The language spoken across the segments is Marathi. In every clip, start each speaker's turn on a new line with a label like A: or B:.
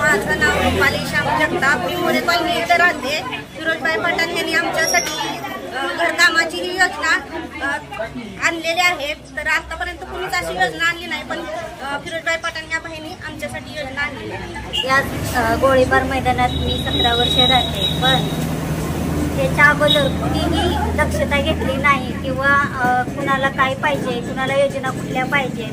A: माझं नाव रुपाली श्याम जगताप, मी मोरे कॉलनी इथे राहते। फिरोजबाई पठाण यांनी आमच्यासाठी घरकामाची ही योजना आणलेली आहे। तर आतापर्यंत कुणीच अशी योजना आणली नाही, पण फिरोजबाई पठाण या बहिणी आमच्यासाठी योजना आणलेली आहे।
B: या गोळीबार मैदानात मी 17 वर्ष राहते, पण त्याच्या अगोदर कुणीही दक्षता घेतली नाही किंवा कुणाला काय पाहिजे, कुणाला योजना कुठल्या पाहिजे,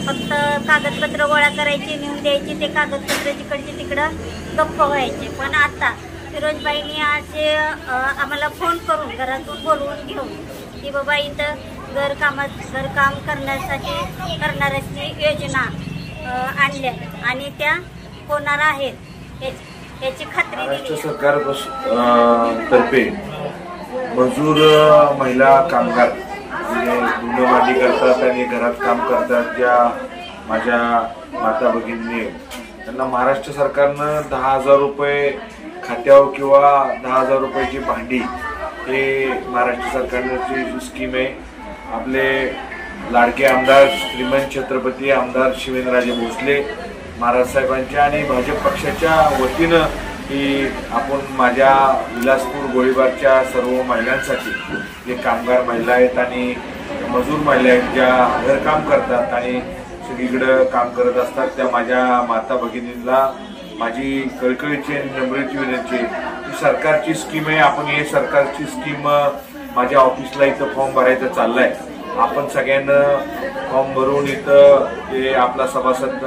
B: फक्त कागदपत्र गोळा करायचे, नेऊन द्यायचे, ते कागदपत्र जिकडचे तिकडं गप्प व्हायचे। पण आता फिरोजबाईंनी असे आम्हाला फोन करून घरातून बोलवून घेऊन की बाबा इथं घरकाम करण्यासाठी करणाऱ्यांची योजना आणल्या आणि त्या होणार आहेत याची खात्री दिली।
C: महाराष्ट्र सरकार तर्फे मजूर महिला कामगार गुन्हेगारी करतात आणि घरात काम करतात ज्या माझ्या माता भगिनी त्यांना महाराष्ट्र सरकारनं 10,000 रुपये खात्यावर किंवा 10,000 रुपयाची भांडी हे महाराष्ट्र सरकारची स्कीम आहे। आपले लाडके आमदार श्रीमंत छत्रपती आमदार शिवेंद्रराजे भोसले महाराज साहेबांच्या आणि भाजप पक्षाच्या वतीनं की आपण माझ्या विलासपूर गोळीबारच्या सर्व महिलांसाठी जे कामगार महिला आहेत आणि मजूर महिला आहेत ज्या घरकाम करतात आणि सगळीकडे काम करत असतात त्या माझ्या माता भगिनींना माझी कळकळीची आणि नम्रतेची विनंती ही सरकारची स्कीम आहे। आपण हे सरकारची स्कीम माझ्या ऑफिसला इथं फॉर्म भरायचा चाललाय। आपण सगळ्यांना फॉर्म भरून इथं ते आपला सभासद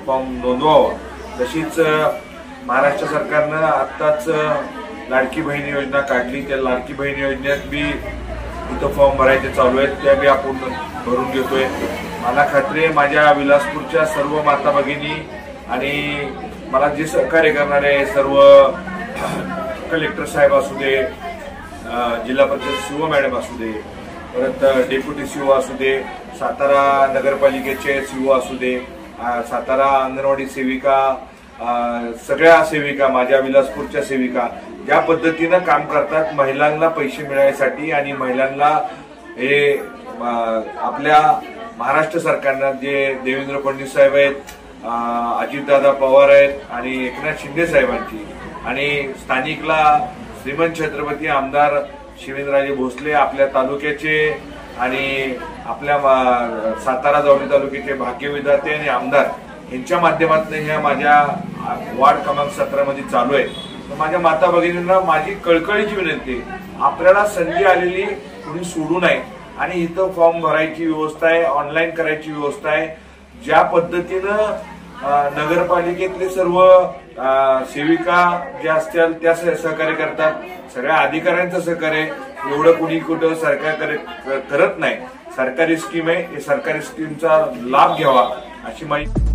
C: फॉर्म नोंदवावा। तशीच महाराष्ट्र सरकारनं आत्ताच लाडकी बहीण योजना काढली, त्या लाडकी बहीण योजनेत बी इथं फॉर्म भरायचे चालू आहेत, त्या बी आपण भरून घेतोय। मला खात्री आहे माझ्या विलासपूरच्या सर्व माता भगिनी आणि मला जे सहकार्य करणारे सर्व कलेक्टर साहेब असू दे, जिल्हा परिषद सीओ मॅडम असू दे, परत डेप्युटी सीओ असू दे, सातारा नगरपालिकेचे सीओ असू दे, सातारा अंगणवाडी सेविका, सगळ्या सेविका माझ्या विलासपूरच्या सेविका ज्या पद्धतीनं काम करतात महिलांना पैसे मिळण्यासाठी आणि महिलांना हे आपल्या महाराष्ट्र सरकारनं जे देवेंद्र फडणवीस साहेब आहेत, अजितदादा पवार आहेत आणि एकनाथ शिंदे साहेबांची आणि स्थानिकला श्रीमंत छत्रपती आमदार शिवेंद्रराजे भोसले आपल्या तालुक्याचे आणि आपल्या सातारा जावली तालुक्याचे भाग्यविधाते आणि आमदार यांच्या माध्यमातून ह्या माझ्या वार्ड क्रमांक 17 मध्ये चालू आहे। तर माझ्या माता भगिनींना माझी कळकळीची विनंती, आपल्याला संधी आलेली कुणी सोडू नये आणि इथं फॉर्म भरायची व्यवस्था आहे, ऑनलाईन करायची व्यवस्था आहे। ज्या पद्धतीनं नगरपालिकेतले सर्व सेविका ज्या असतील त्या सहकार्य करतात, सगळ्या अधिकाऱ्यांचं सहकार्य एवढं कुणी कुठं सरकार करत नाही। सरकारी स्कीम आहे, हे सरकारी स्कीमचा लाभ घ्यावा अशी माहिती